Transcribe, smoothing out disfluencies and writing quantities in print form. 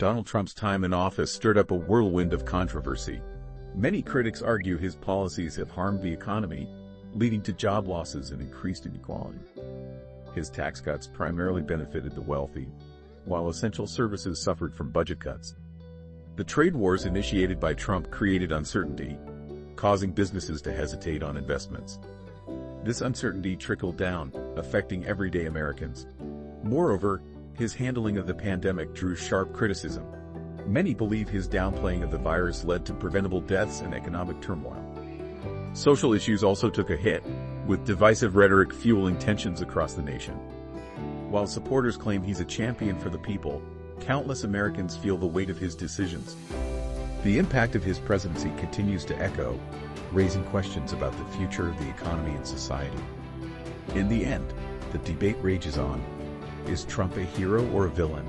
Donald Trump's time in office stirred up a whirlwind of controversy. Many critics argue his policies have harmed the economy, leading to job losses and increased inequality. His tax cuts primarily benefited the wealthy, while essential services suffered from budget cuts. The trade wars initiated by Trump created uncertainty, causing businesses to hesitate on investments. This uncertainty trickled down, affecting everyday Americans. Moreover, his handling of the pandemic drew sharp criticism. Many believe his downplaying of the virus led to preventable deaths and economic turmoil. Social issues also took a hit, with divisive rhetoric fueling tensions across the nation. While supporters claim he's a champion for the people, countless Americans feel the weight of his decisions. The impact of his presidency continues to echo, raising questions about the future of the economy and society. In the end, the debate rages on. Is Trump a hero or a villain?